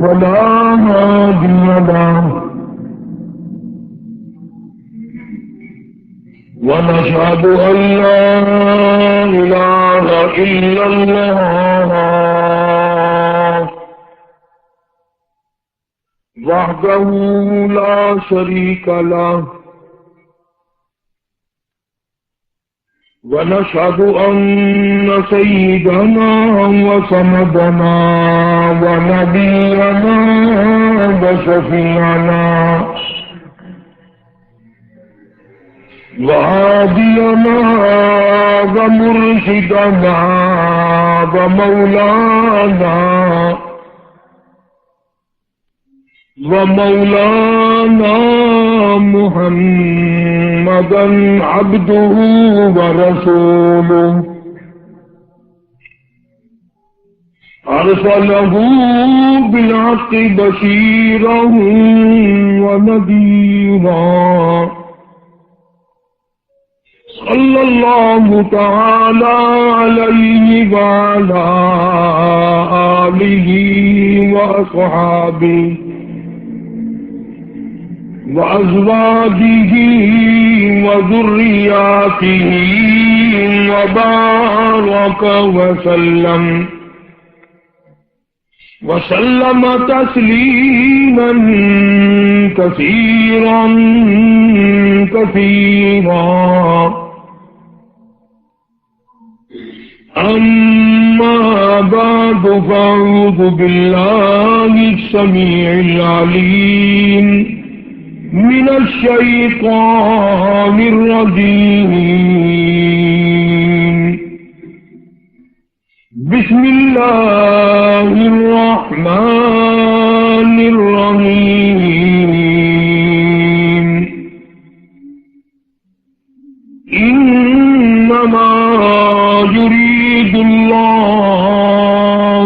فلا هادي له ونشهد أن لا إله إلا الله وحده لا شريك له ونشهد أن سيدنا وسندنا ونبينا وشفيعنا وهادينا ومرشدنا ومولانا محمدا عبده ورسوله أرسله بالحق بشيرا ونذيرا صلى الله تعالى عليه وعلى آله وأصحابه وأزواجه وذرياته وبارك وسلم تسليما كثيرا أما بعد فأعوذ بالله السميع العليم من الشيطان الرجيم بسم الله الرحمن الرحيم إنما يريد الله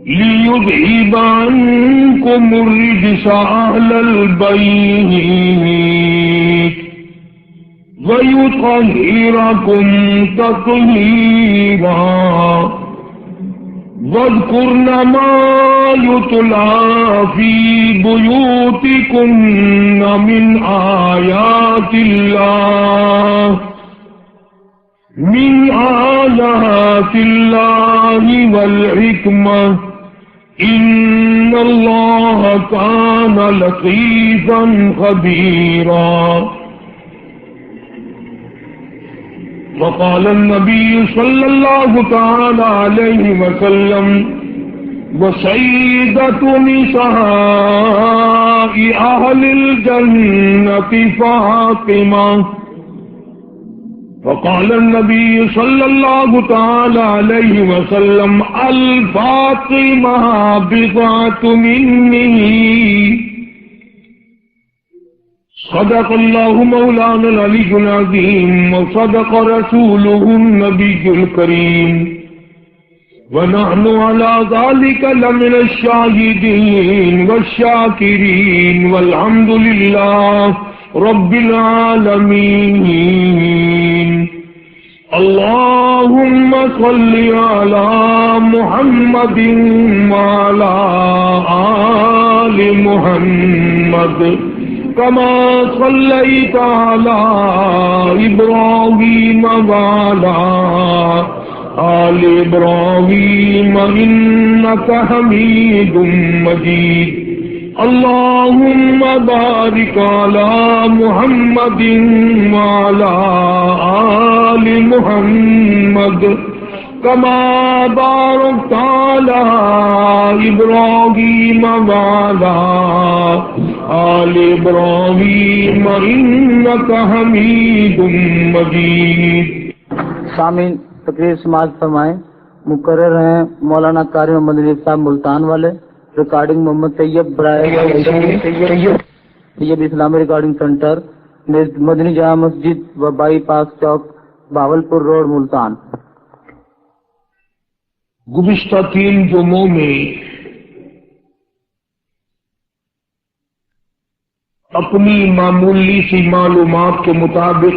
ليذهب عنكم الرجس أهل البيت ويطهركم تطهيرا واذكرن ما يتلى في بيوتكن من آيات الله والحكمة إن الله كان لطيفا خبيرا وقال النبي صلى الله تعالى عليه وسلم وسيدة نساء أهل الجنة فاطمة وقال النبي صلى الله تعالى عليه وسلم الفاطمة بضعة مني صدق الله مولانا العلي العظيم وصدق رسوله النبي الكريم ونحن على ذلك لمن الشاهدين والشاكرين والحمد لله رب العالمين اللهم صل على محمد وعلى آل محمد كما صليت على إبراهيم وعلى آل إبراهيم إنك حميد مجيد اللهم بارك على محمد وعلى آل محمد كما باركت على إبراهيم وعلى آل إبراهيم إنك حميد مجيد. سامعین تقریر سماعت فرمائیں. مقرر ہیں مولانا قاری محمد علی صاحب ملتان والے. ریکارڈنگ محمد طیب طیب اسلامی ریکارڈنگ سینٹر مدنی جامع مسجد و by pass Chowk Bahawalpur road Multan. گزشتہ 3 جمعوں میں اپنی معمولی سی معلومات کے مطابق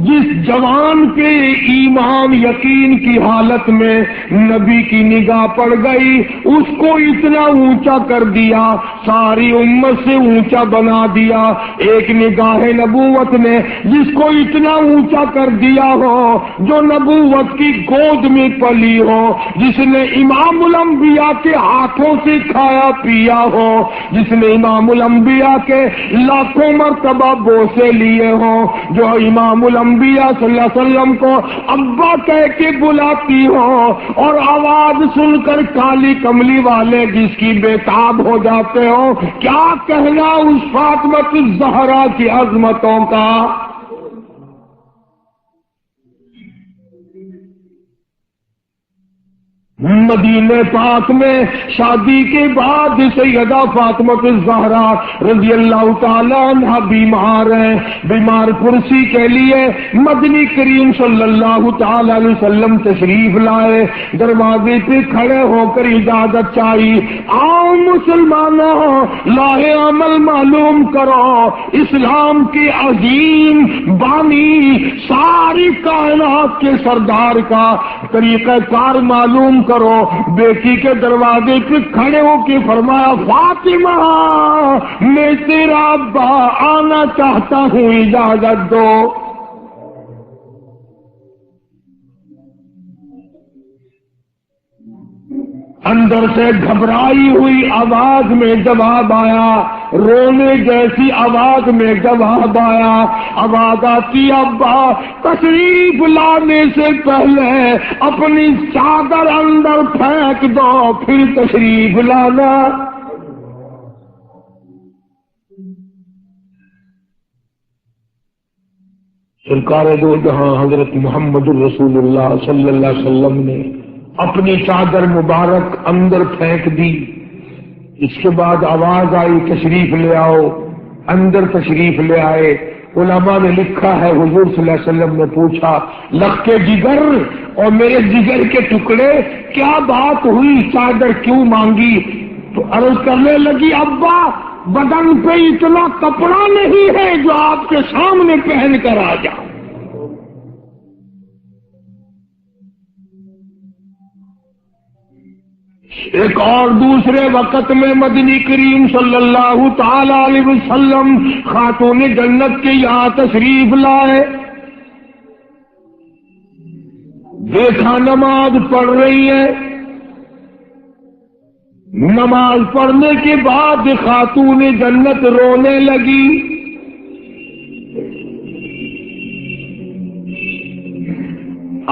جس جوان کے ایمان یقین کی حالت میں نبی کی نگاہ پڑ گئی اس کو اتنا اونچا کر دیا، ساری امت سے اونچا بنا دیا۔ ایک نگاہ نبوت نے جس کو اتنا اونچا کر دیا ہو، جو نبوت کی گود میں پلی ہو، جس نے امام الانبیاء کے ہاتھوں سے کھایا پیا ہو، جس نے امام الانبیاء کے لاکھوں مرتبہ بوسے لیے ہوں، جو امام الانبیاء صلی اللہ علیہ وسلم کو ابا کہہ کے بلاتی ہو اور آواز سن کر کالی کملی والے جس کی بےتاب ہو جاتے ہو، کیا کہنا اس فاطمہ الزہرا کی عظمتوں کا۔ مدینہ پاک میں شادی کے بعد سیدہ فاطمہ الزہرا رضی اللہ تعالی عنہ بیمار ہیں، بیمار پرسی کے لیے مدنی کریم صلی اللہ تعالی علیہ وسلم تشریف لائے، دروازے پہ کھڑے ہو کر اجازت چاہی، آؤ مسلمانوں لاہ عمل معلوم کرو، اسلام کے عظیم بانی ساری کائنات کے سردار کا طریقہ کار معلوم کرو۔ بیٹی کے دروازے پہ کھڑے ہو کے فرمایا، فاطمہ میں تیرا ابا آنا چاہتا ہوں، اجازت دو۔ اندر سے گھبرائی ہوئی آواز میں جواب آیا، رونے جیسی آواز میں جواب آیا، آواز آتی، ابا تشریف لانے سے پہلے اپنی چادر اندر پھینک دو پھر تشریف لانا۔ سرکار دو جہاں حضرت محمد الرسول اللہ صلی اللہ علیہ وسلم نے اپنی چادر مبارک اندر پھینک دی، اس کے بعد آواز آئی تشریف لے آؤ، اندر تشریف لے آئے۔ علماء نے لکھا ہے حضور صلی اللہ علیہ وسلم نے پوچھا، لخ کے جگر اور میرے جگر کے ٹکڑے کیا بات ہوئی، چادر کیوں مانگی؟ تو عرض کرنے لگی، ابا بدن پہ اتنا کپڑا نہیں ہے جو آپ کے سامنے پہن کر آ جاؤ۔ ایک اور دوسرے وقت میں مدنی کریم صلی اللہ تعالی علیہ وسلم خاتون جنت کے یہاں تشریف لائے، دیکھا نماز پڑھ رہی ہے، نماز پڑھنے کے بعد خاتون جنت رونے لگی۔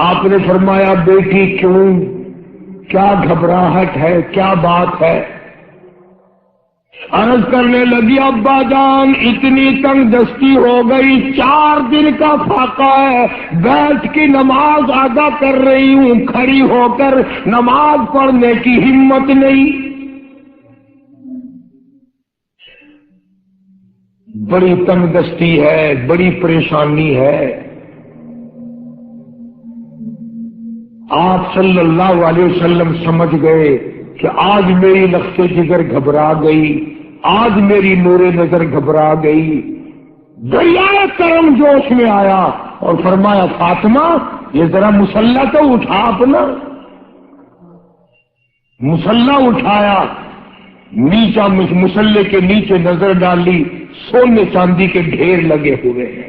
آپ نے فرمایا، بیٹی کیوں، کیا گھبراہٹ ہے، کیا بات ہے؟ عرض کرنے لگی، ابا جان اتنی تنگ دستی ہو گئی، 4 دن کا فاقہ ہے، بیٹھ کی نماز ادا کر رہی ہوں، کھڑی ہو کر نماز پڑھنے کی ہمت نہیں۔ بڑی تنگ دستی ہے، بڑی پریشانی ہے۔ آپ صلی اللہ علیہ وسلم سمجھ گئے کہ آج میری لخت جگر گھبرا گئی، آج میری نور نظر گھبرا گئی۔ دریائے کرم جوش میں آیا اور فرمایا، فاطمہ یہ ذرا مسلح تو اٹھا اپنا۔ مسلح اٹھایا، نیچا مسلح کے نیچے نظر ڈالی، سونے چاندی کے ڈھیر لگے ہوئے ہیں۔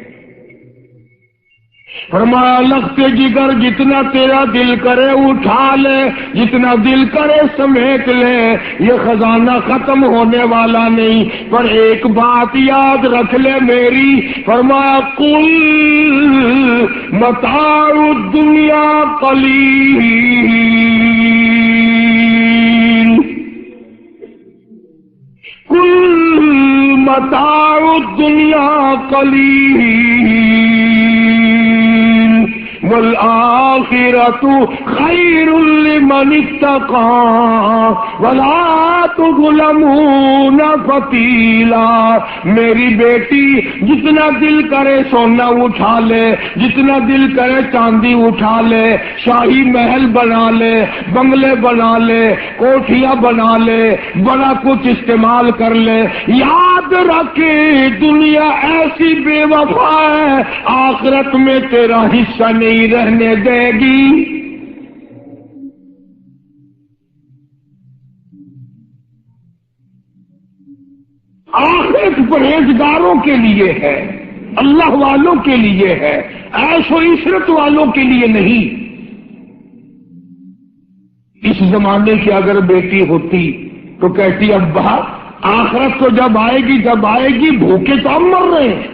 فرمایا، لخت جگر جتنا تیرا دل کرے اٹھا لے، جتنا دل کرے سمیٹ لے، یہ خزانہ ختم ہونے والا نہیں، پر ایک بات یاد رکھ لے میری۔ فرمایا، کل متاع الدنیا قلیل، کل متاع الدنیا قلیل، والآخرۃ خیر لمن اتقى ولا تظلمون فتیلا۔ میری بیٹی جتنا دل کرے سونا اٹھا لے، جتنا دل کرے چاندی اٹھا لے، شاہی محل بنا لے، بنگلے بنا لے، کوٹھیاں بنا لے، بڑا کچھ استعمال کر لے، یاد رکھے دنیا ایسی بے وفا ہے، آخرت میں تیرا حصہ نہیں رہنے دے گی۔ آخرت پرہیزگاروں کے لیے ہے، اللہ والوں کے لیے ہے، عیش و عشرت والوں کے لیے نہیں۔ اس زمانے کی اگر بیٹی ہوتی تو کہتی ابا آخرت تو جب آئے گی بھوکے تو ہم مر رہے ہیں،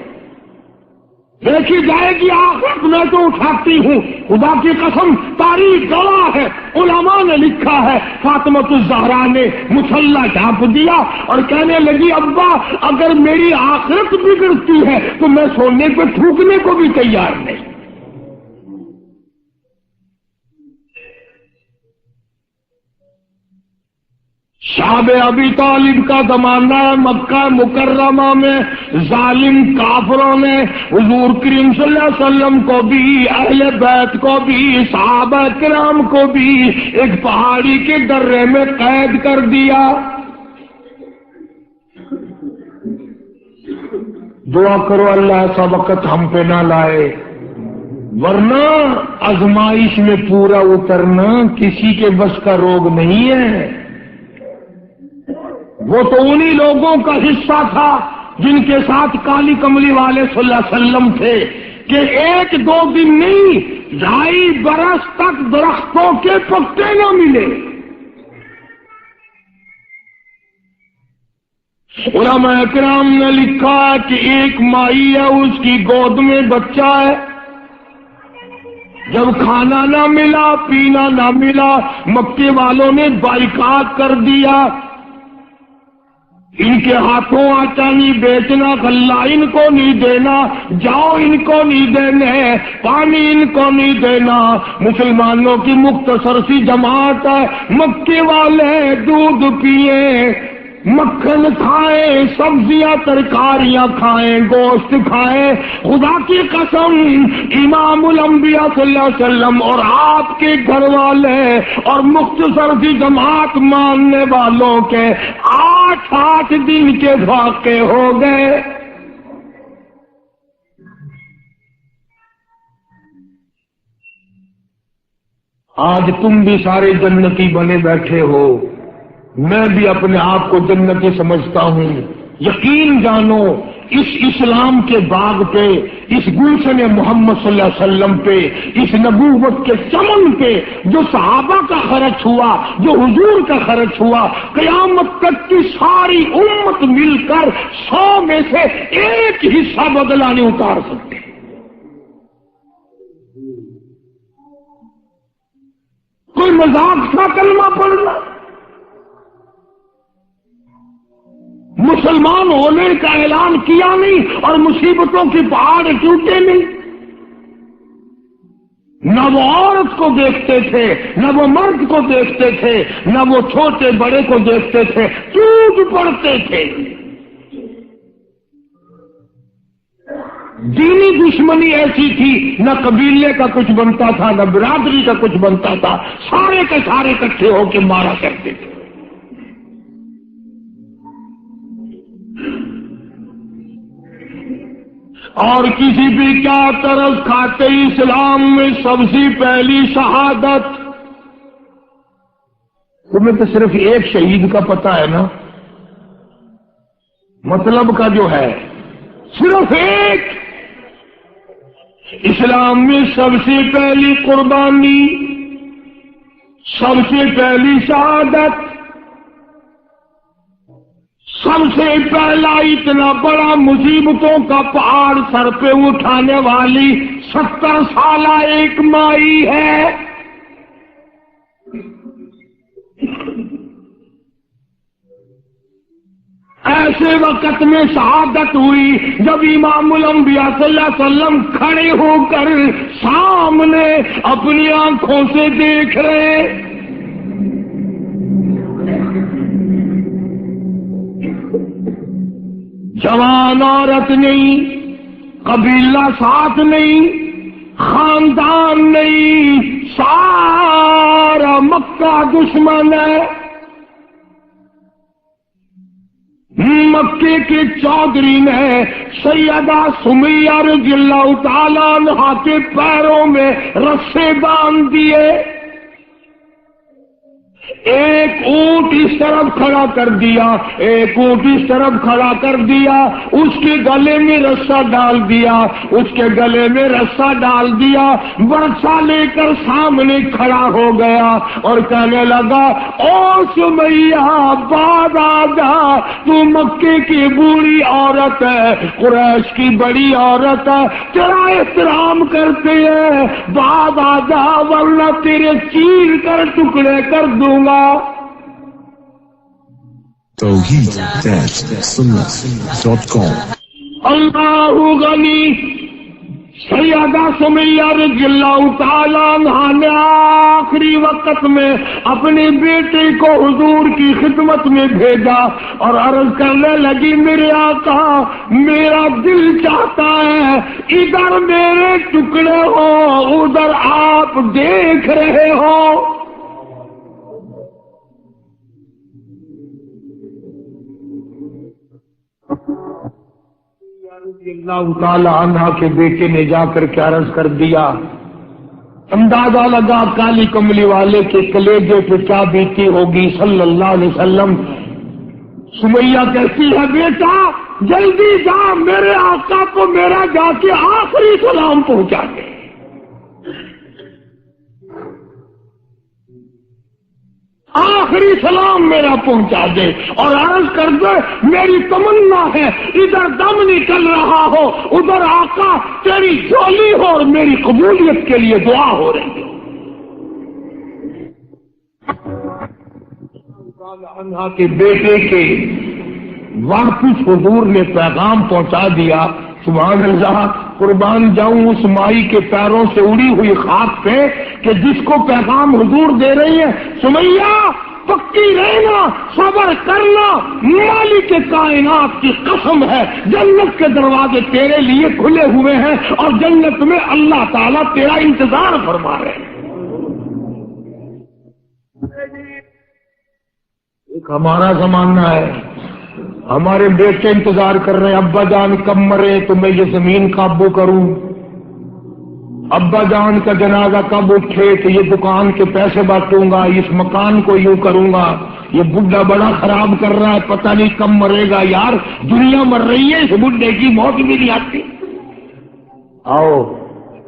دیکھی جائے گی آخرت میں تو اٹھاتی ہوں۔ خدا کی قسم تاریخ گواہ ہے، علماء نے لکھا ہے، فاطمۃ الزہرا نے مصلی ڈھانپ دیا اور کہنے لگی ابا اگر میری آخرت بگڑتی ہے تو میں سونے پہ تھوکنے کو بھی تیار نہیں۔ شاب ابی طالب کا زمانہ، مکہ مکرمہ میں ظالم کافروں نے حضور کریم صلی اللہ علیہ وسلم کو بھی، اہل بیت کو بھی، صحابہ کرام کو بھی ایک پہاڑی کے درے میں قید کر دیا۔ دعا کرو اللہ ایسا وقت ہم پہ نہ لائے، ورنہ آزمائش میں پورا اترنا کسی کے بس کا روگ نہیں ہے۔ وہ تو انہی لوگوں کا حصہ تھا جن کے ساتھ کالی کملی والے صلی اللہ علیہ وسلم تھے کہ ایک دو دن نہیں 2.5 برس تک درختوں کے پتے نہ ملے۔ علماء کرام نے لکھا کہ ایک مائی ہے، اس کی گود میں بچہ ہے، جب کھانا نہ ملا پینا نہ ملا مکے والوں نے بائیکاٹ کر دیا، ان کے ہاتھوں آٹا نہیں بیچنا، غلہ ان کو نہیں دینا، جاؤ ان کو نہیں دینے، پانی ان کو نہیں دینا۔ مسلمانوں کی مختصر سی جماعت ہے، مکے والے دودھ پیئے، مکھن کھائیں، سبزیاں ترکاریاں کھائیں، گوشت کھائیں۔ خدا کی قسم امام الانبیاء صلی اللہ علیہ وسلم اور آپ کے گھر والے اور مختصر سی جماعت ماننے والوں کے 8 دن کے واقع ہو گئے۔ آج تم بھی سارے جنتی بنے بیٹھے ہو، میں بھی اپنے آپ کو جنتی سمجھتا ہوں۔ یقین جانو اس اسلام کے باغ پہ، اس گلشن محمد صلی اللہ علیہ وسلم پہ، اس نبوت کے چمن پہ جو صحابہ کا خرچ ہوا، جو حضور کا خرچ ہوا، قیامت تک کی ساری امت مل کر 100 میں سے ایک حصہ بدلہ نہیں اتار سکتے۔ کوئی مذاق تھا کلمہ پڑھنا؟ مسلمان ہونے کا اعلان کیا نہیں اور مصیبتوں کی پہاڑ ٹوٹے نہیں۔ نہ وہ عورت کو دیکھتے تھے، نہ وہ مرد کو دیکھتے تھے، نہ وہ چھوٹے بڑے کو دیکھتے تھے، ٹوٹ پڑتے تھے۔ دینی دشمنی ایسی تھی، نہ قبیلے کا کچھ بنتا تھا، نہ برادری کا کچھ بنتا تھا، سارے کے سارے اکٹھے ہو کے مارا کرتے تھے۔ اور کسی بھی کیا طرز کھاتے اسلام میں سب سے پہلی شہادت۔ تمہیں تو صرف ایک شہید کا پتہ ہے نا، مطلب کا جو ہے صرف ایک۔ اسلام میں سب سے پہلی قربانی، سب سے پہلی شہادت، سب سے پہلا اتنا بڑا مصیبتوں کا پہاڑ سر پہ اٹھانے والی 70 سالہ ایک مائی ہے۔ ایسے وقت میں شہادت ہوئی جب امام الانبیاء صلی اللہ علیہ وسلم کھڑے ہو کر سامنے اپنی آنکھوں سے دیکھ رہے. جوان عورت نہیں، قبیلہ ساتھ نہیں، خاندان نہیں، سارا مکہ دشمن ہے. مکے کے چودھری نے سیدہ سمیہ رضی اللہ تعالیٰ عنہا کے پیروں میں رسے باندھ دیے. ایک اونٹ اس طرف کھڑا کر دیا، ایک اونٹ اس طرف کھڑا کر دیا، اس کے گلے میں رسا ڈال دیا، اس کے گلے میں رسا ڈال دیا، برسا لے کر سامنے کھڑا ہو گیا اور کہنے لگا او سمیہ بعد آجا، تو مکے کی بوڑھی عورت ہے، قریش کی بڑی عورت ہے، تیرا احترام کرتے ہیں، بعد آجا ورنہ تیرے چیر کر ٹکڑے کر دوں گا. توحید.com اللہ غنی. سیدہ سمیہ رضی اللہ تعالیٰ عنہا نے آخری وقت میں اپنے بیٹے کو حضور کی خدمت میں بھیجا اور عرض کرنے لگی میرے آقا میرا دل چاہتا ہے ادھر میرے ٹکڑے ہو ادھر آپ دیکھ رہے ہو. اللہ تعالی عنہ کے بیٹے نے جا کر کے عرض کر دیا. اندازہ لگا کالی کملی والے کے کلیجے پہ کیا بیتی ہوگی صلی اللہ علیہ وسلم. سمیہ کہتی ہے بیٹا جلدی جا میرے آقا کو میرا جا کے آخری سلام پہنچا دے. آخری سلام میرا پہنچا دے اور عرض کر دے میری تمنا ہے ادھر دم نکل رہا ہو ادھر آقا تیری جولی ہو اور میری قبولیت کے لیے دعا ہو رہی ہو. عنہا کے بیٹے کے واپس حضور نے پیغام پہنچا دیا. سبحان اللہ، قربان جاؤں اس مائی کے پیروں سے اڑی ہوئی خاک پہ کہ جس کو پیغام حضور دے رہی ہے سمیہ پکی رہنا صبر کرنا، مالک کے کائنات کی قسم ہے جنت کے دروازے تیرے لیے کھلے ہوئے ہیں اور جنت میں اللہ تعالیٰ تیرا انتظار فرما رہے ہیں. ایک ہمارا زمانہ ہے، ہمارے بیٹے انتظار کر رہے ہیں ابا جان کب مرے تو میں یہ زمین قابو کروں، ابا جان کا جنازہ کب اٹھے تو یہ دکان کے پیسے بانٹوں گا، اس مکان کو یوں کروں گا، یہ بڈھا بڑا خراب کر رہا ہے پتہ نہیں کب مرے گا. یار دنیا مر رہی ہے، اس بڈھے کی موت بھی نہیں آتی. آؤ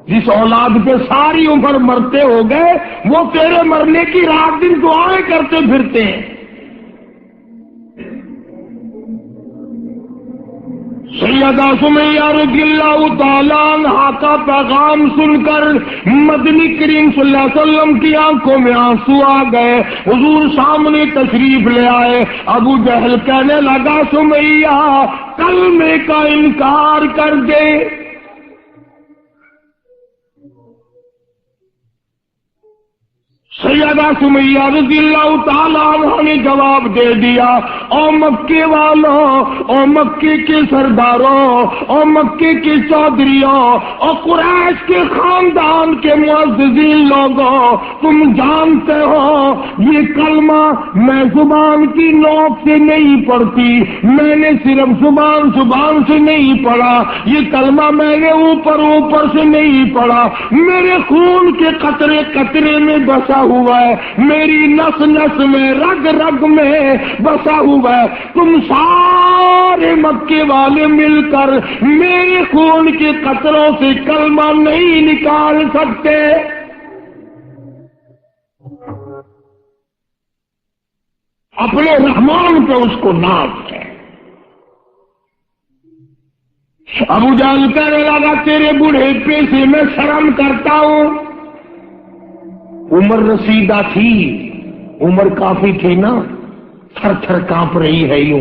جس اولاد پہ ساری عمر مرتے ہو گئے وہ تیرے مرنے کی رات دن دعائیں کرتے پھرتے ہیں. سیدہ سمیہ رضی اللہ تعالیٰ عنہا کا پیغام سن کر مدنی کریم صلی اللہ علیہ وسلم کی آنکھوں میں آنسو آ گئے. حضور سامنے تشریف لے آئے. ابو جہل کہنے لگا سمیہ کلمے کا انکار کر دے. سیدہ سمیہ رضی اللہ تعالیٰ عنہ نے جواب دے دیا او مکے والوں، او مکے کے سرداروں، او مکے کے چودھریوں، او قریش کے خاندان کے معززین لوگوں، تم جانتے ہو یہ کلمہ میں زبان کی نوک سے نہیں پڑھتی، میں نے صرف زبان سے نہیں پڑھا، یہ کلمہ میں نے اوپر سے نہیں پڑھا، میرے خون کے قطرے قطرے میں بسا ہوا ہے، میری نس نس میں رگ رگ میں بسا ہوا ہے. تم سارے مکے والے مل کر میرے خون کے قطروں سے کلمہ نہیں نکال سکتے. اپنے رحمان پہ اس کو ناز ہے. ابو جہل کہنے لگا تیرے بڑھیپے سے میں شرم کرتا ہوں. عمر رسیدہ تھی، عمر کافی تھی نا، تھر تھر کانپ رہی ہے یوں.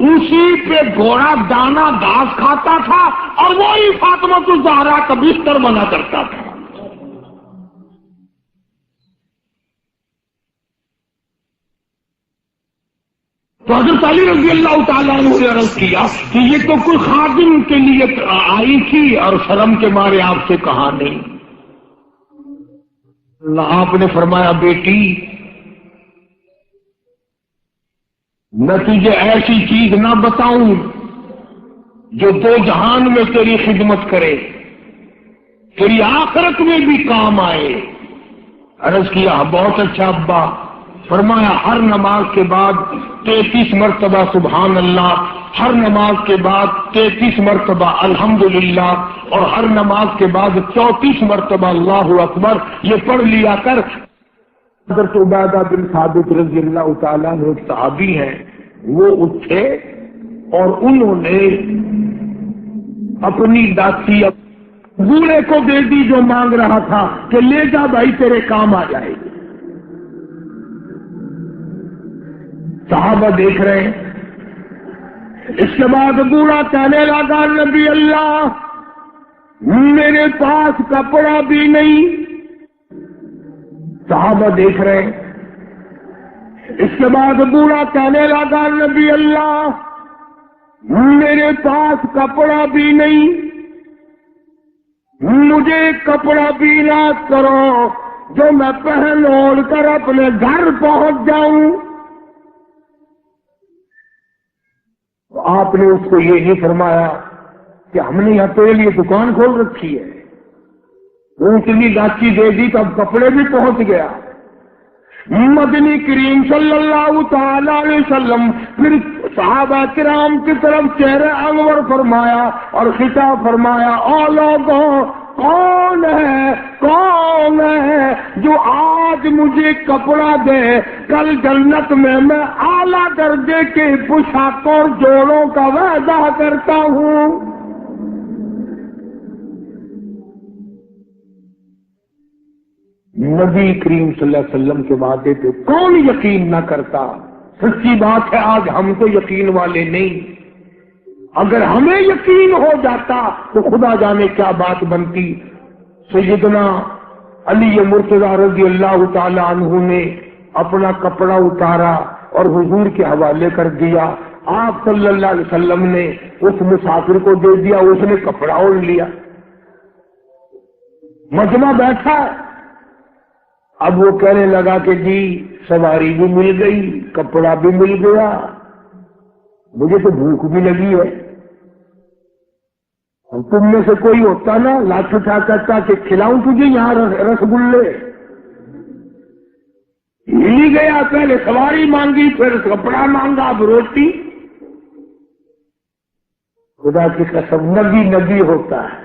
اسی پہ گھوڑا دانا گھاس کھاتا تھا اور وہی فاطمہ الزہرا کا بستر بنا کرتا تھا. تو حضرت علی رضی اللہ تعالیٰ عنہ نے عرض کیا کہ یہ تو کوئی خادم کے لیے آئی تھی اور شرم کے مارے آپ سے کہا نہیں. آپ نے فرمایا بیٹی میں تجھے ایسی چیز نہ بتاؤں جو دو جہان میں تیری خدمت کرے، تیری آخرت میں بھی کام آئے. عرض کیا بہت اچھا ابا. فرمایا ہر نماز کے بعد 33 مرتبہ سبحان اللہ، ہر نماز کے بعد 33 مرتبہ الحمدللہ، اور ہر نماز کے بعد 34 مرتبہ اللہ اکبر یہ پڑھ لیا کر. حضرت عبادہ بن ثابت رضی اللہ تعالیٰ عنہ ایک صحابی ہیں، وہ اٹھے اور انہوں نے اپنی داسی بوڑھے کو دے دی جو مانگ رہا تھا کہ لے جا بھائی تیرے کام آ جائے گی. صحابہ دیکھ رہے ہیں. اس کے بعد بوڑھا کہنے لگا نبی اللہ میرے پاس کپڑا بھی نہیں. صحابہ دیکھ رہے ہیں. اس کے بعد بوڑھا کہنے لگا نبی اللہ میرے پاس کپڑا بھی نہیں، مجھے کپڑا بھی نہ کرو جو میں پہن اوڑھ کر اپنے گھر پہنچ جاؤں. آپ نے اس کو یہ نہیں فرمایا کہ ہم نے یہاں تیرے لیے دکان کھول رکھی ہے، وہ اتنی لاچی دے دی تو اب کپڑے بھی پہنچ گیا. مدنی کریم صلی اللہ تعالی علیہ وسلم پھر صحابہ کرام کی طرف چہرہ انور فرمایا اور خطاب فرمایا او لوگوں کون ہے جو آج مجھے کپڑا دے، کل جنت میں اعلیٰ درجے کے پوشاکوں اور جوڑوں کا وعدہ کرتا ہوں. نبی کریم صلی اللہ علیہ وسلم کے وعدے پہ کون یقین نہ کرتا. سچی بات ہے آج ہم تو یقین والے نہیں. اگر ہمیں یقین ہو جاتا تو خدا جانے کیا بات بنتی. سیدنا علی مرتضی رضی اللہ تعالی عنہ نے اپنا کپڑا اتارا اور حضور کے حوالے کر دیا. آپ صلی اللہ علیہ وسلم نے اس مسافر کو دے دیا، اس نے کپڑا اوڑھ لیا. مجمع بیٹھا. اب وہ کہنے لگا کہ جی سواری بھی مل گئی، کپڑا بھی مل گیا، مجھے تو بھوک بھی لگی ہے. اور تم میں سے کوئی ہوتا نا لاٹھی اٹھا کرتا کہ کھلاؤں تجھے یہاں رسگلے. ہی گیا، پہلے سواری مانگی پھر کپڑا مانگا اب روٹی. خدا کی قسم نبی نبی ہوتا ہے،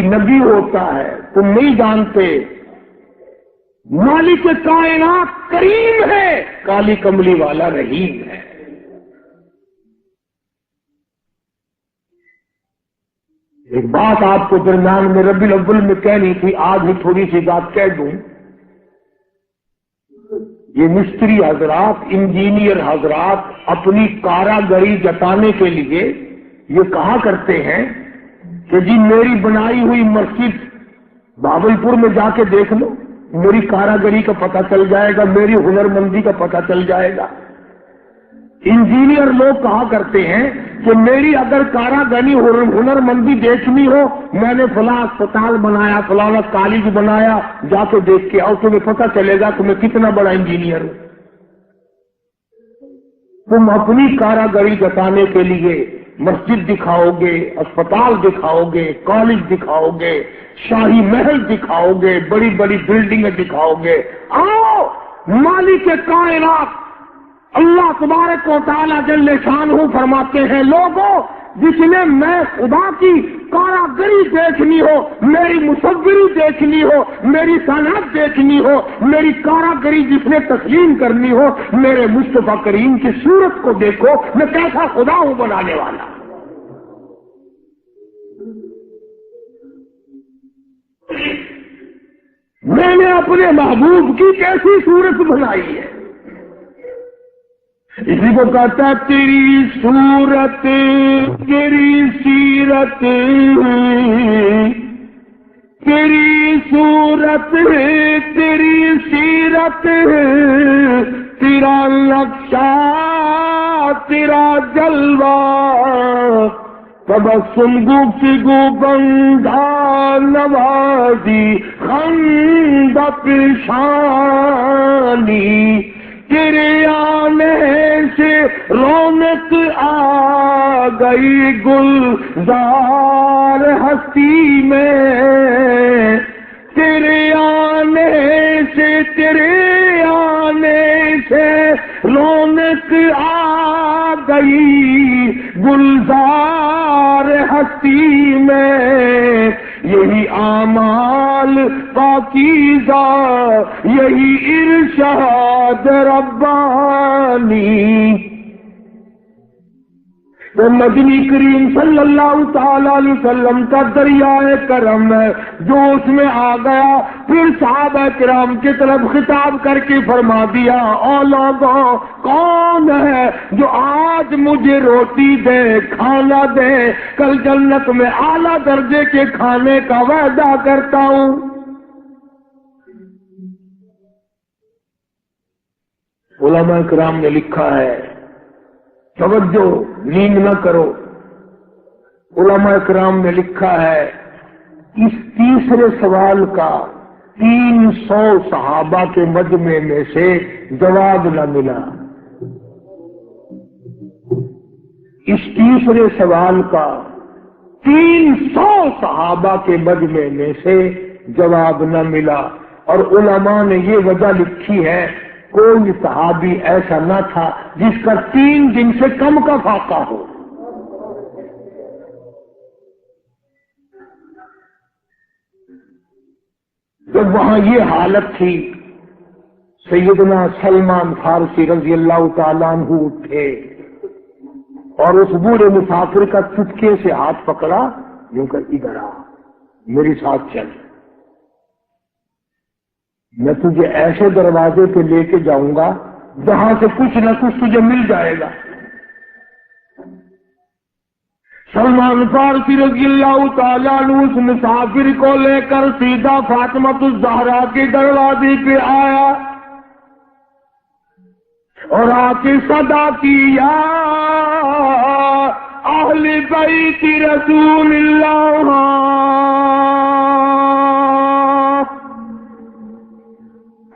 نبی ہوتا ہے. تم نہیں جانتے مالک کائنات کریم ہے، کالی کملی والا رحیم ہے. ایک بات آپ کو درمیان میں ربیع الاول میں کہنی تھی، آج ہی تھوڑی سی بات کہہ دوں. یہ مستری حضرات، انجینئر حضرات اپنی کاراگری جتانے کے لیے یہ کہا کرتے ہیں کہ جی میری بنائی ہوئی مسجد بھاولپور میں جا کے دیکھ لو، میری کاراگری کا پتہ چل جائے گا، میری ہنرمندی کا پتہ چل جائے گا. انجینئر لوگ کہا کرتے ہیں کہ میری اگر کاراگری ہنرمندی دیکھنی ہو، میں نے فلاں اسپتال بنایا، فلاں کالج بنایا، جا کے دیکھ کے آؤ، تمہیں پتہ چلے گا کہ میں کتنا بڑا انجینئر ہوں. تم اپنی کاراگری جتانے کے لیے مسجد دکھاؤ گے، اسپتال دکھاؤ گے، کالج دکھاؤ گے، شاہی محل دکھاؤ گے، بڑی بڑی بلڈنگیں دکھاؤ گے. آؤ مالک کائنات اللہ تبارک و تعالیٰ جل شانہ فرماتے ہیں لوگوں جس نے میں خدا کی کاراگری دیکھنی ہو، میری مصوری دیکھنی ہو، میری صنعت دیکھنی ہو، میری کاراگری جس نے تسلیم کرنی ہو، میرے مصطفیٰ کریم کی صورت کو دیکھو، میں کیسا خدا ہوں بنانے والا. میں نے اپنے محبوب کی کیسی صورت بنائی ہے. اسی کو کہتا تیری صورت تیری سیرت، تیری صورت تیری سیرت، تیرا نقشہ تیرا جلوہ، تبسم گفتگو بندہ نوازی خندہ پیشانی، تیرے آنے سے رونق آ گئی گلزار ہستی میں، تیرے آنے سے رونق آ گئی گلزار ہستی میں، یہی اعمال پاکیزہ یہی ارشاد ربانی۔ تو مدنی کریم صلی اللہ تعالی علیہ وسلم کا دریائے کرم ہے جو اس میں آ گیا، پھر صحابہ کرام کی طرف خطاب کر کے فرما دیا، او لوگوں کون ہے جو آج مجھے روٹی دے کھانا دے، کل جنت میں اعلیٰ درجے کے کھانے کا وعدہ کرتا ہوں۔ علماء کرام نے لکھا ہے، توجہ نیند نہ کرو، علماء کرام نے لکھا ہے اس تیسرے سوال کا 300 صحابہ کے مجمع میں سے جواب نہ ملا۔ اس تیسرے سوال کا 300 صحابہ کے مجمع میں سے جواب نہ ملا، اور علماء نے یہ وجہ لکھی ہے کوئی صحابی ایسا نہ تھا جس کا 3 دن سے کم کا فاقہ ہو۔ جب وہاں یہ حالت تھی، سیدنا سلمان فارسی رضی اللہ تعالیٰ عنہ اٹھے اور اس بوڑھے مسافر کا چٹکے سے ہاتھ پکڑا، یوں کر ادھر آ میری ساتھ چل، میں تجھے ایسے دروازے پہ لے کے جاؤں گا جہاں سے کچھ نہ کچھ تجھے مل جائے گا۔ سلمان فارسی رضی اللہ تعالیٰ عنہ اس مسافر کو لے کر سیدھا فاطمۃ الزہرا کے دروازے پہ آیا اور آ کے صدا کی، یا اہل بیت رسول اللہ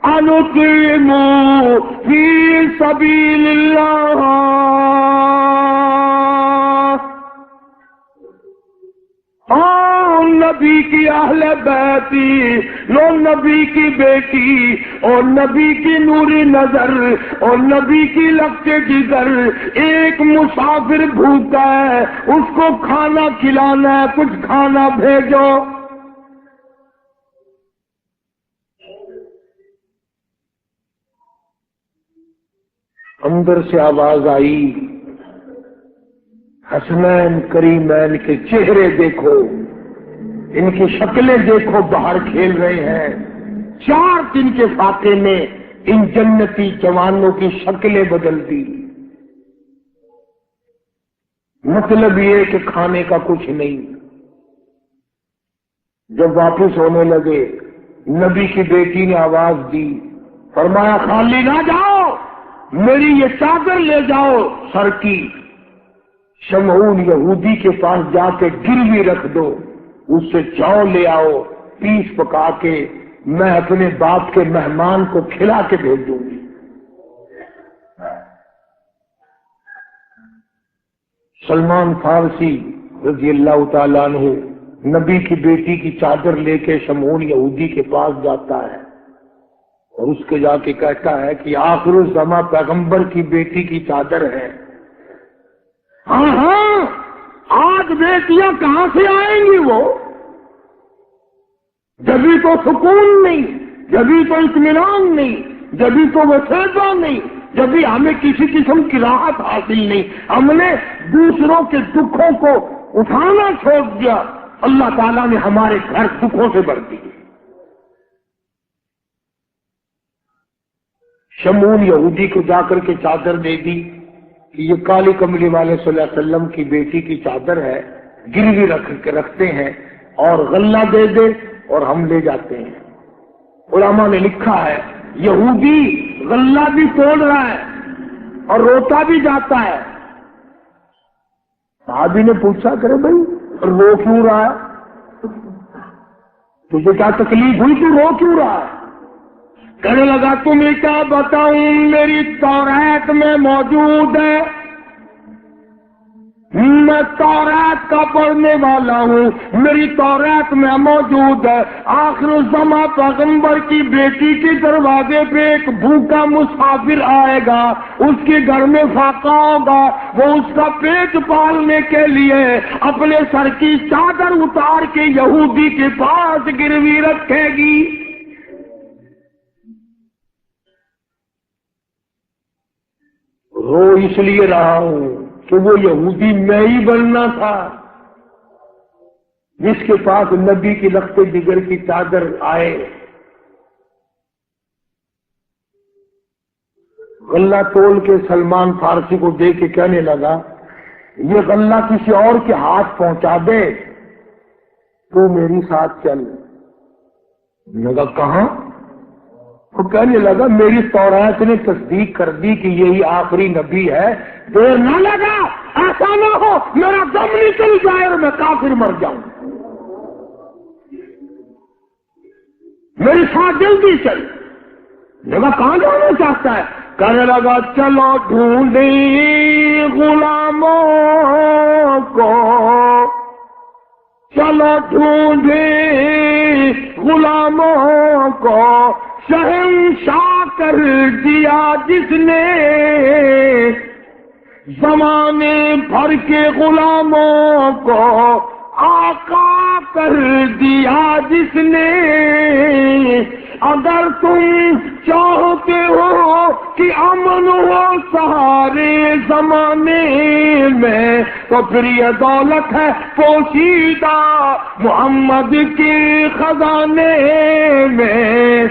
انقیموا فی سبیل اللہ، نبی کی اہل بیتی، لو نبی کی بیٹی اور نبی کی نوری نظر اور نبی کی لگتے جگر، ایک مسافر بھوکا ہے اس کو کھانا کھلانا ہے، کچھ کھانا بھیجو۔ اندر سے آواز آئی، حسنین کریمین کے چہرے دیکھو، ان کی شکلیں دیکھو، باہر کھیل رہے ہیں۔ 4 دن کے فاقے میں ان جنتی جوانوں کی شکلیں بدل دی۔ مطلب یہ کہ کھانے کا کچھ نہیں۔ جب واپس ہونے لگے، نبی کی بیٹی نے آواز دی، فرمایا خالی نہ جاؤ، میری یہ چادر لے جاؤ سر کی، شمعون یہودی کے پاس جا کے گروی رکھ دو، اس سے چاؤ لے آؤ، پیس پکا کے میں اپنے باپ کے مہمان کو کھلا کے بھیج دوں گی۔ سلمان فارسی رضی اللہ تعالیٰ عنہ نبی کی بیٹی کی چادر لے کے شمعون یہودی کے پاس جاتا ہے اور اس کے جا کے کہتا ہے کہ آخر الزماں پیغمبر کی بیٹی کی چادر ہے۔ ہاں ہاں، آج بیٹیاں کہاں سے آئیں گی؟ وہ جبھی تو سکون نہیں، جبھی تو اطمینان نہیں، جبھی تو وسیلہ نہیں، جبھی ہمیں کسی قسم کی راحت حاصل نہیں، ہم نے دوسروں کے دکھوں کو اٹھانا چھوڑ دیا، اللہ تعالیٰ نے ہمارے گھر دکھوں سے بھر دیے۔ شمعون یہودی کو جا کر کے چادر دے دی، کہ یہ کالی کملی والے صلی اللہ علیہ وسلم کی بیٹی کی چادر ہے، گروی رکھتے ہیں اور غلہ دے دے اور ہم لے جاتے ہیں۔ علماء نے لکھا ہے یہودی غلہ بھی توڑ رہا ہے اور روتا بھی جاتا ہے۔ صحابی نے پوچھا کرے بھائی رو کیوں رہا ہے، تجھے کیا تکلیف ہوئی، تو رو کیوں رہا ہے؟ کہنے لگا تمہیں کیا بتاؤں، میری تورات میں موجود ہے، میں تورات کا پڑھنے والا ہوں، میری تورات میں موجود ہے آخر الزماں پیغمبر کی بیٹی کے دروازے پہ ایک بھوکا مسافر آئے گا، اس کے گھر میں فاقہ ہوگا، وہ اس کا پیٹ پالنے کے لیے اپنے سر کی چادر اتار کے یہودی کے پاس گروی رکھے گی۔ رو اس لیے رہا ہوں کہ وہ یہودی میں ہی بننا تھا جس کے پاس نبی کی لخت جگر کی چادر آئے۔ غلہ تول کے سلمان فارسی کو دے کے کہنے لگا یہ غلہ کسی اور کے ہاتھ پہنچا دے تو میری ساتھ چل۔ لگا کہاں؟ وہ کہنے لگا میری تورات نے تصدیق کر دی کہ یہی آخری نبی ہے، دیر نہ لگا، ایسا نہ ہو میرا دم نکل جائے اور میں کافر مر جاؤں، میرے ساتھ جلدی چل۔ لگا کہاں جانا چاہتا ہے؟ کہنے لگا چلو ڈھونڈیں غلاموں کو، چلو ڈھونڈیں غلاموں کو، شہنشاہ کر دیا جس نے زمانے بھر کے غلاموں کو، آقا کر دیا جس نے۔ اگر تم چاہتے ہو کہ امن ہو سارے زمانے میں تو پھر یہ دولت ہے پوشیدہ محمد کے خزانے میں۔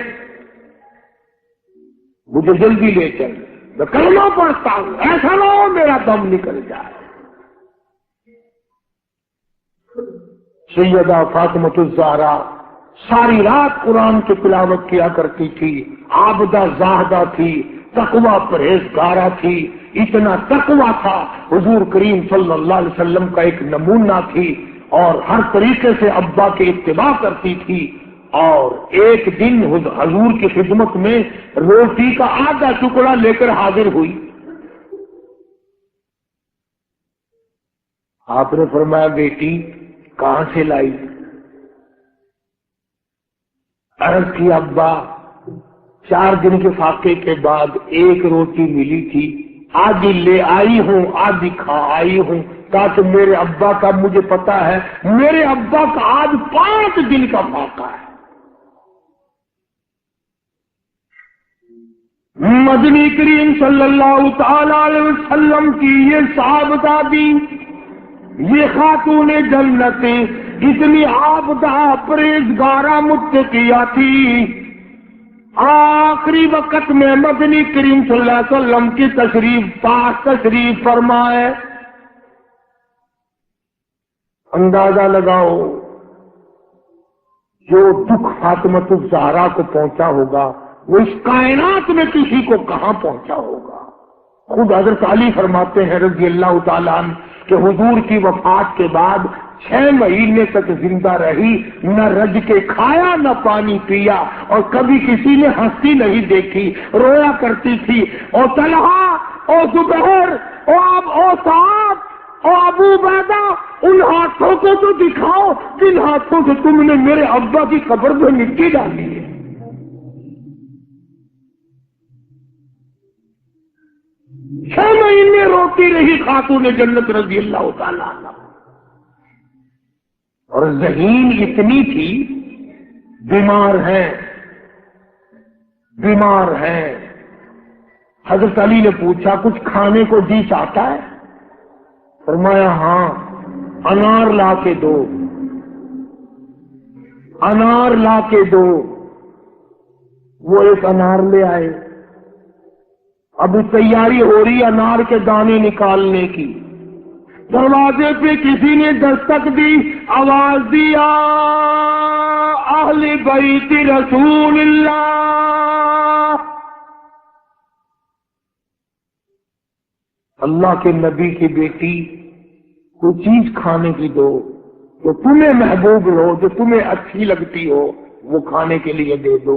مجھے جلدی لے چل، میں کلمہ پڑھتا ہوں، ایسا نہ ہو میرا دم نکل جائے۔ سیدہ فاطمۃ الزہرا ساری رات قرآن کی تلاوت کیا کرتی تھی، عابدہ زاہدہ تھی، تقویٰ پرہیزگارہ تھی، اتنا تقویٰ تھا حضور کریم صلی اللہ علیہ وسلم کا ایک نمونہ تھی، اور ہر طریقے سے ابا کی اتباع کرتی تھی۔ اور ایک دن حضور کی خدمت میں روٹی کا آدھا ٹکڑا لے کر حاضر ہوئی۔ آپ نے فرمایا بیٹی کہاں سے لائی؟ عرض کی ابا 4 دن کے فاقے کے بعد ایک روٹی ملی تھی، آدھی لے آئی ہوں آدھی کھا آئی ہوں، تاکہ میرے ابا کا، مجھے پتا ہے میرے ابا کا آج 5 دن کا فاقہ ہے۔ مدنی کریم صلی اللہ تعالی علیہ وسلم کی یہ صحابہ، یہ خاتون جنت اتنی عابدہ پرہیزگارہ متقیہ تھی، آخری وقت میں مدنی کریم صلی اللہ علیہ وسلم کی تشریف فرمائے۔ اندازہ لگاؤ جو دکھ فاطمۃ الزہرا کو پہنچا ہوگا وہ اس کائنات میں کسی کو کہاں پہنچا ہوگا۔ خود حضرت علی فرماتے ہیں رضی اللہ تعالیٰ عنہ کہ حضور کی وفات کے بعد 6 مہینے تک زندہ رہی، نہ رج کے کھایا نہ پانی پیا، اور کبھی کسی نے ہنسی نہیں دیکھی، رویا کرتی تھی۔ او طلحہ، او زبیر، او صاحب، او ابو عبیدہ، ان ہاتھوں کو تو دکھاؤ جن ہاتھوں سے تم نے میرے ابا کی قبر میں مٹی ڈالی ہے۔ چھ مہینے روتی رہی خاتون جنت رضی اللہ تعالیٰ عنہ، اور ذہین اتنی تھی، بیمار ہیں۔ حضرت علی نے پوچھا کچھ کھانے کو جی چاہتا ہے؟ فرمایا ہاں، انار لا کے دو، انار لا کے دو۔ وہ ایک انار لے آئے ابھی تیاری ہو رہی انار کے دانے نکالنے کی. دروازے پہ کسی نے دستک دی, آواز دیا اہل بیت رسول اللہ, اللہ کے نبی کی بیٹی کوئی چیز کھانے کی دو جو تمہیں محبوب ہو, جو تمہیں اچھی لگتی ہو, وہ کھانے کے لیے دے دو.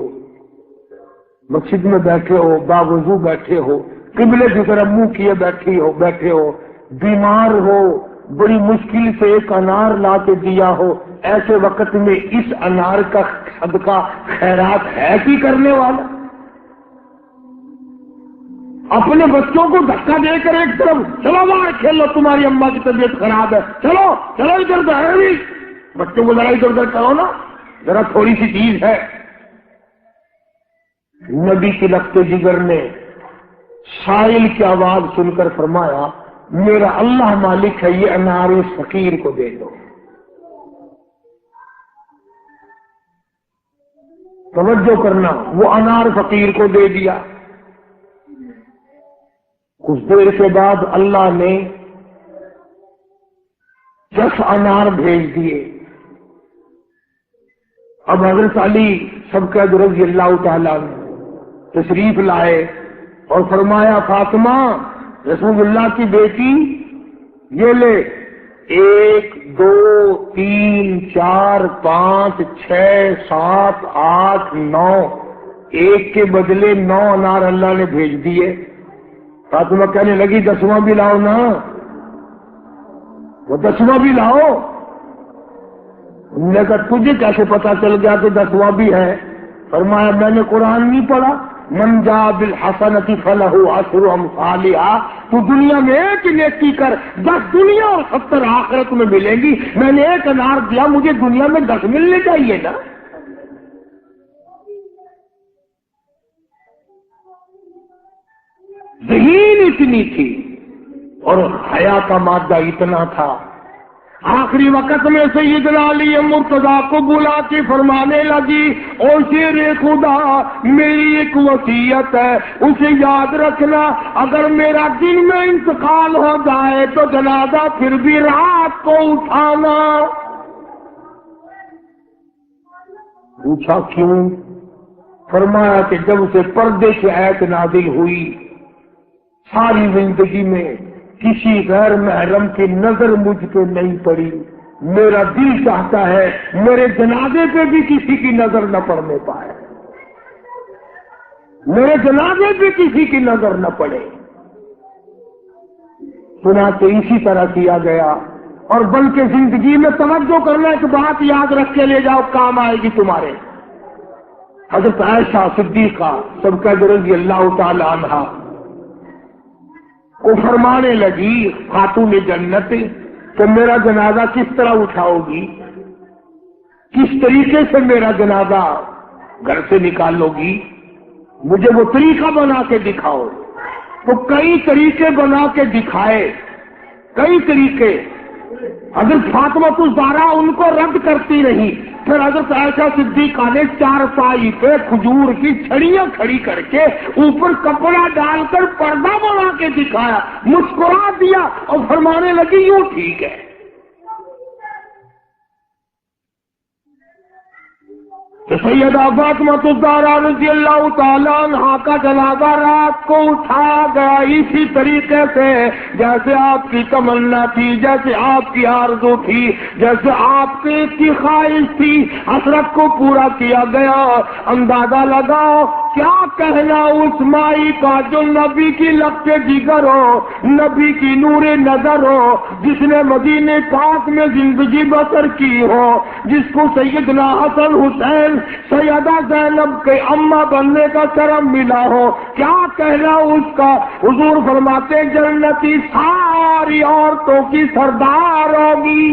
مسجد میں بیٹھے ہو, باوضو بیٹھے ہو, قبلے کی طرف منہ کیے بیٹھے ہو, بیمار ہو, بڑی مشکل سے ایک انار لا کے دیا ہو, ایسے وقت میں اس انار کا صدقہ خیرات ہے کہ کرنے والا؟ اپنے بچوں کو دھکا دے کر ایک طرف چلو باہر کھیلو, تمہاری اماں کی طبیعت خراب ہے, چلو چلو ادھر ادھر, بچوں کو ذرا ادھر ادھر کرو نا, ذرا تھوڑی سی چیز ہے. نبی کی لخت جگر نے سائل کی آواز سن کر فرمایا میرا اللہ مالک ہے, یہ انار اس فقیر کو دے دو. توجہ کرنا, وہ انار فقیر کو دے دیا. کچھ دیر کے بعد اللہ نے 10 انار بھیج دیے. اب حضرت علی سبقت رضی اللہ تعالیٰ تشریف لائے اور فرمایا فاطمہ رسول اللہ کی بیٹی یہ لے, 1 2 3 4 5 6 7 8 9, ایک کے بدلے 9 انار اللہ نے بھیج دیے. فاطمہ کہنے لگی 10واں بھی لاؤ نا, وہ 10واں بھی لاؤ. نے کہا تجھے کیسے پتا چل گیا کہ 10واں بھی ہے؟ فرمایا میں نے قرآن نہیں پڑھا, من جاء بالحسنۃ فلہ عشر امثالھا, تو دنیا میں ایک نیکی کر 10 دنیا اور 70 آخرت میں ملیں گی. میں نے 1 انار دیا, مجھے دنیا میں 10 ملنے چاہیے نا. ذہین اتنی تھی اور حیا کا مادہ اتنا تھا. آخری وقت میں سیدنا علی مرتضیٰ کو بلا کے فرمانے لگی او شیر خدا, میری ایک وصیت ہے, اسے یاد رکھنا, اگر میرا دن میں انتقال ہو جائے تو جنازہ پھر بھی رات کو اٹھانا. پوچھا کیوں؟ فرمایا کہ جب سے پردے کی آیت نازل ہوئی ساری زندگی میں کسی غیر محرم کی نظر مجھ پہ نہیں پڑی. میرا دل چاہتا ہے میرے جنازے پہ بھی کسی کی نظر نہ پڑنے پائے, میرے جنازے پہ کسی کی نظر نہ پڑے. چنانچہ اسی طرح کیا گیا. اور بلکہ زندگی میں توجہ کرنا, ایک بات یاد رکھ کے لے جاؤ, کام آئے گی تمہارے. حضرت عائشہ صدیقہ سبقت رضی اللہ تعالی عنہا وہ فرمانے لگی خاتون جنت کہ میرا جنازہ کس طرح اٹھاؤ گی, کس طریقے سے میرا جنازہ گھر سے نکالو گی, مجھے وہ طریقہ بنا کے دکھاؤ. تو کئی طریقے بنا کے دکھائے, کئی طریقے. حضرت فاطمہ الزہرا ان کو رد کرتی رہی. پھر حضرت عائشہ صدیقہ نے 4 پائی پہ کھجور کی چھڑیاں کھڑی کر کے اوپر کپڑا ڈال کر پردہ بنا کے دکھایا, مسکرا دیا اور فرمانے لگی یوں ٹھیک ہے. تو سیدہ فاطمہ الزہرا رضی اللہ تعالیٰ عنہا کا جنازہ رات کو اٹھا گیا اسی طریقے سے جیسے آپ کی تمنا تھی, جیسے آپ کی آرزو تھی, جیسے آپ کی خواہش تھی. حسرت کو پورا کیا گیا. اندازہ لگاؤ کیا کہنا اس مائی کا جو نبی کی لخت جگر ہو, نبی کی نور نظر ہو, جس نے مدینے پاک میں زندگی بسر کی ہو, جس کو سیدنا حسن حسین سیدہ زینب کے اماں بننے کا کرم ملا ہو. کیا کہنا اس کا؟ حضور فرماتے جنتی ساری عورتوں کی سردار ہوگی.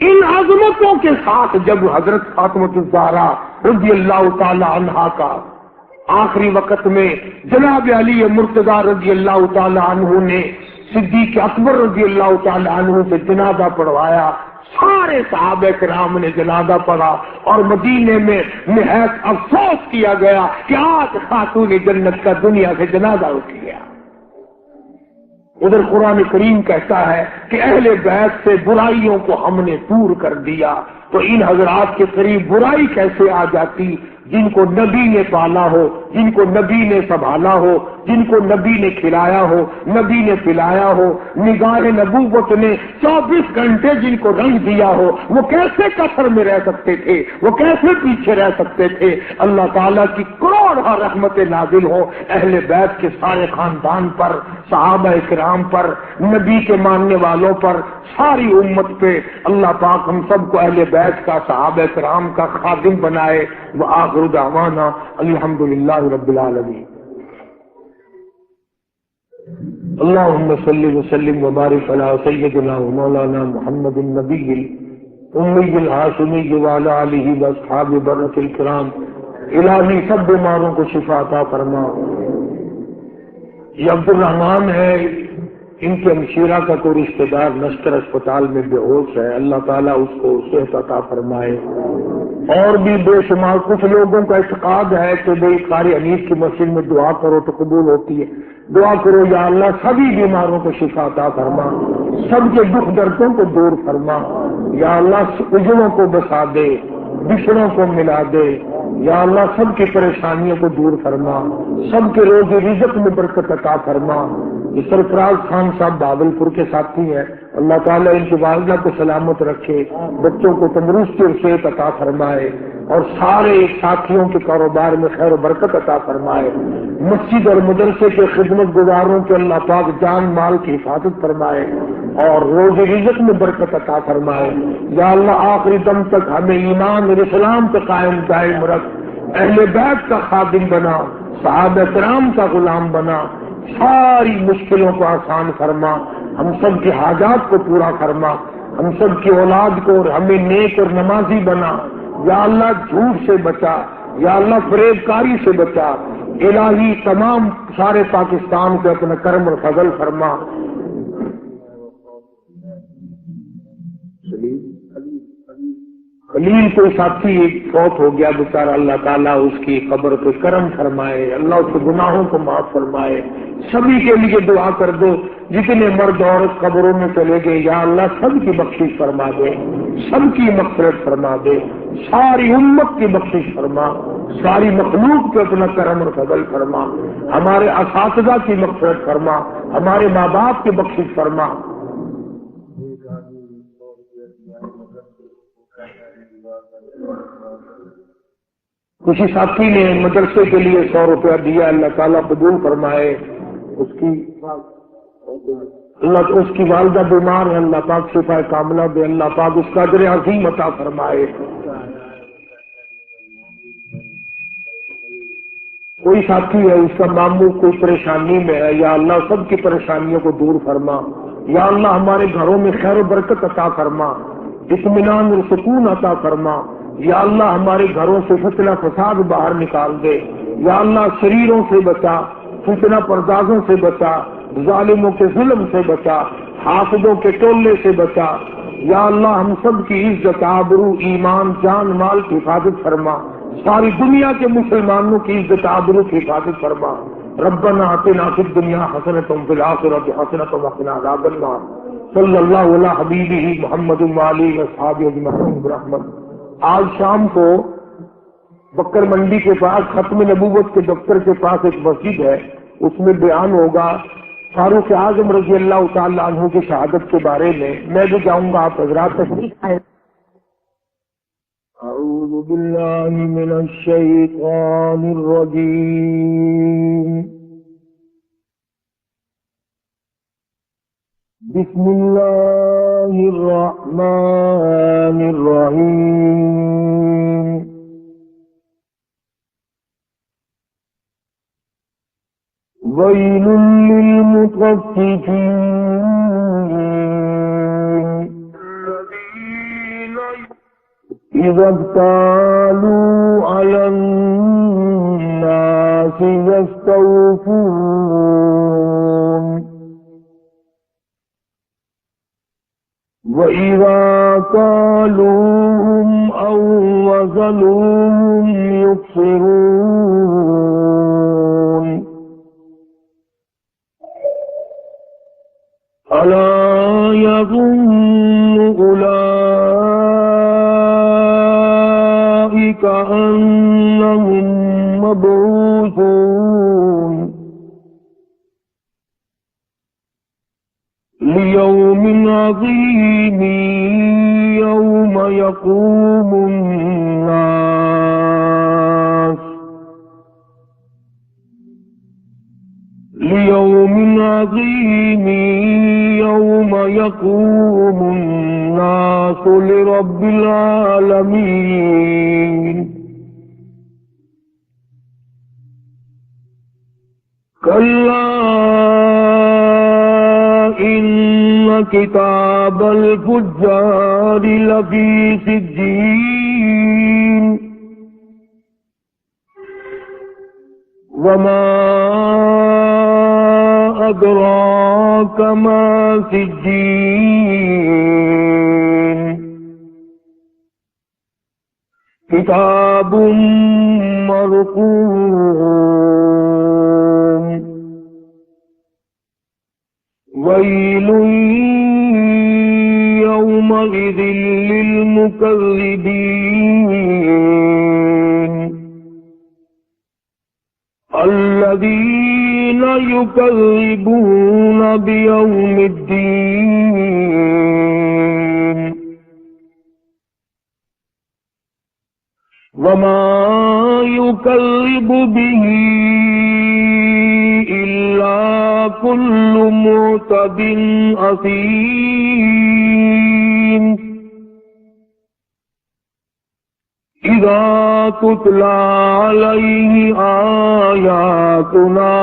ان عظمتوں کے ساتھ جب حضرت فاطمہ الزہرا رضی اللہ تعالی عنہا کا آخری وقت میں جناب علی مرتضیٰ رضی اللہ تعالی عنہ نے صدیق اکبر رضی اللہ تعالی عنہ سے جنازہ پڑھوایا، سارے صحابہ کرام نے جنازہ پڑھا، اور مدینے میں نہایت افسوس کیا گیا کہ آج خاتون جنت کا دنیا سے جنازہ اٹھ گیا۔ ادھر قرآن کریم کہتا ہے کہ اہل بیت سے برائیوں کو ہم نے دور کر دیا، تو ان حضرات کے قریب برائی کیسے آ جاتی جن کو نبی نے پالا ہو، جن کو نبی نے سنبھالا ہو، جن کو نبی نے کھلایا ہو، نبی نے پلایا ہو، نگاہ نبوت نے 24 گھنٹے جن کو رنگ دیا ہو، وہ کیسے کفر میں رہ سکتے تھے، وہ کیسے پیچھے رہ سکتے تھے؟ اللہ تعالیٰ کی کروڑ رحمت نازل ہو اہل بیت کے سارے خاندان پر، صحابہ کرام پر، نبی کے ماننے والوں پر، ساری امت پہ۔ اللہ پاک ہم سب کو اہل بیت کا، صحابہ کرام کا خادم بنائے۔ وآخر دعوانا الحمدللہ رب العالمین۔ اللہم صلی وسلم وبارک علی سیدنا و مولانا محمد النبی الامی الہاشمی وعلی آلہ واصحاب برۃ الکرام۔ الہی سب بیماروں کو شفا عطا فرما۔ یہ عبد الرحمان ہے، ان کے ہمشیرہ کا کوئی رشتہ دار نشتر اسپتال میں بے ہوش ہے، اللہ تعالیٰ اس کو صحت عطا فرمائے۔ اور بھی بے شمار کچھ لوگوں کا اعتقاد ہے کہ بھئی قاری حنیف کی مسجد میں دعا کرو تو قبول ہوتی ہے۔ دعا کرو یا اللہ سبھی بیماروں کو شفا عطا فرما، سب کے دکھ دردوں کو دور فرما، یا اللہ اجڑوں کو بسا دے، بچھڑوں کو ملا دے، یا اللہ سب کی پریشانیوں کو دور فرما، سب کے روزی رزق میں برکت عطا فرما۔ یہ سرفراز خان صاحب بھاگلپور کے ساتھی ہیں، اللہ تعالیٰ ان کی والدہ کو سلامت رکھے، بچوں کو تندرستی اور صحت عطا فرمائے، اور سارے ساتھیوں کے کاروبار میں خیر و برکت عطا فرمائے۔ مسجد اور مدرسے کے خدمت گزاروں کے اللہ پاک جان مال کی حفاظت فرمائے اور روزی رزق میں برکت عطا فرمائے۔ یا اللہ آخری دم تک ہمیں ایمان اور اسلام پہ قائم دائم رکھ، اہل بیت کا خادم بنا، صحابہ کرام کا غلام بنا، ساری مشکلوں کو آسان فرما، ہم سب کی حاجات کو پورا فرما، ہم سب کی اولاد کو اور ہمیں نیک اور نمازی بنا۔ یا اللہ جھوٹ سے بچا، یا اللہ فریب کاری سے بچا، الہی تمام سارے پاکستان کو اپنا کرم اور فضل فرما۔ خلیل کوئی ساتھی فوت ہو گیا بیچارہ، اللہ تعالیٰ اس کی قبر پہ کرم فرمائے، اللہ اس کے گناہوں کو معاف فرمائے۔ سبھی کے لیے دعا کر دو، جتنے مرد عورت قبروں میں چلے گئے، یا اللہ سب کی بخشش فرما دے، سب کی مغفرت فرما دے، ساری امت کی بخشش فرما، ساری مخلوق پہ اپنا کرم اور فضل فرما، ہمارے اساتذہ کی مغفرت فرما، ہمارے ماں باپ کی بخشش فرما۔ کسی ساتھی نے مدرسے کے لیے 100 روپیہ دیا، اللہ تعالیٰ قبول فرمائے۔ اس کی والدہ بیمار ہے، اللہ پاک شفا کاملہ دے، اللہ پاک اس کا اجر عظیم عطا فرمائے۔ کوئی ساتھی ہے، اس کا ماموں کوئی پریشانی میں ہے، یا اللہ سب کی پریشانیوں کو دور فرما، یا اللہ ہمارے گھروں میں خیر و برکت عطا فرما، اطمینان اور سکون عطا فرما، یا اللہ ہمارے گھروں سے فتنہ فساد باہر نکال دے، یا اللہ شریروں سے بچا، فتنہ پردازوں سے بچا، ظالموں کے ظلم سے بچا، حاسدوں کے ٹولے سے بچا، یا اللہ ہم سب کی عزت آبرو ایمان جان مال کی حفاظت فرما، ساری دنیا کے مسلمانوں کی عزت آبرو کی حفاظت فرما۔ ربنا آتنا فی الدنیا حسنۃ وفی الآخرۃ حسنۃ وقنا عذاب النار۔ صلی اللہ علی حبیبہ محمد وآلہ وصحبہ اجمعین برحمتہ۔ آج شام کو بکر منڈی کے پاس ختم نبوت کے دفتر کے پاس ایک مسجد ہے، اس میں بیان ہوگا فاروق اعظم رضی اللہ تعالی عنہ کی شہادت کے بارے میں بھی جاؤں گا، آپ حضرات تشریف لائیں۔ اعوذ باللہ من الشیطان الرجیم، بسم اللہ الرحمن الرحیم۔ ویل للمطففین الذین اذا اکتالوا علی الناس یستوفون وَإِذَا كَالُوهُمْ أَوْ وَزَنُوهُمْ يُخْسِرُونَ أَلَا يَظُنُّ أُولَئِكَ أَنَّهُمْ مَبْعُوثُونَ لِيَوْمٍ عَظِيمٍ يَوْمَ يَقُومُ النَّاسُ لِيَوْمٍ عَظِيمٍ يَوْمَ يَقُومُ النَّاسُ لِرَبِّ الْعَالَمِينَ كَلَّا إِنَّ كِتَابَ الْفُجَّارِ لَفِي سِجِّينٍ وَمَا أَدْرَاكَ مَا سِجِّينٌ كِتَابٌ مَّرْقُومٌ وَيْلٌ يَوْمَئِذٍ لِّلْمُكَذِّبِينَ الَّذِينَ يُكَذِّبُونَ بِيَوْمِ الدِّينِ وَمَا يُكَذِّبُ بِهِ إِلَّا كُلُّ مُعْتَدٍ أَثِيمٍ إِذَا تُتْلَى عَلَيْهِ آيَاتُنَا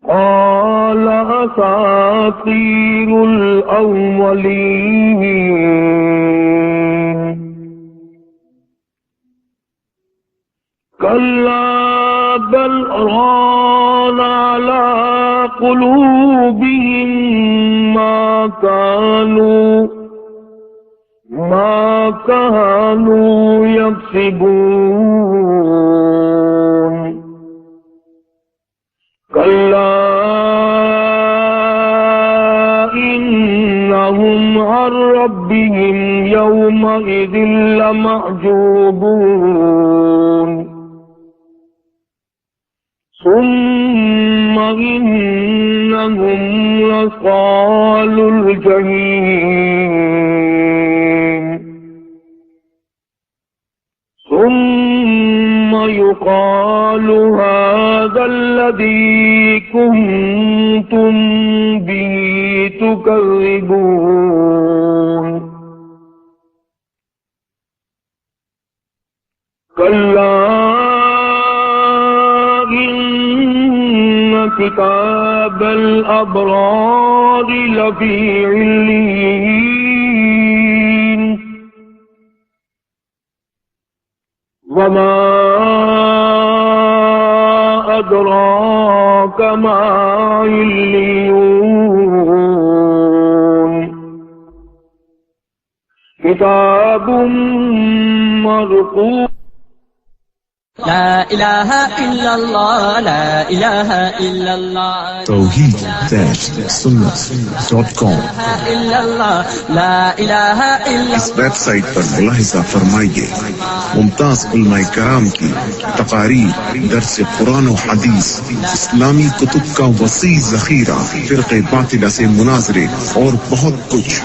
قَالَ أَسَاطِيرُ الْأَوَّلِينَ كَلَّا بَلْ رَانَ عَلَى قُلُوبِهِم مَّا كَانُوا يَكْسِبُونَ كَلَّا إِنَّهُمْ عَن رَّبِّهِمْ يَوْمَئِذٍ لَّمَحْجُوبُونَ ثُمَّ إِنَّهُمْ لَصَالُو الْجَحِيمِ ثُمَّ يُقَالُ هَٰذَا الَّذِي كُنتُم بِهِ تُكَذِّبُونَ كَلَّا كتاب الأبرار لفي عليين وما أدراك ما عليون كتاب مرقوم لا إله إلا الله لا إله إلا الله توحید-sunnah.com إلا الله لا إله إلا اس ویب سائٹ پر ملاحظہ فرمائیے ممتاز علماء کرام کی تقاریر، درس قرآن و حدیث، اسلامی کتب کا وسیع ذخیرہ، فرقے باطلہ سے مناظرے اور بہت کچھ.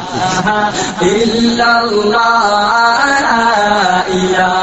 إلا الله لا إله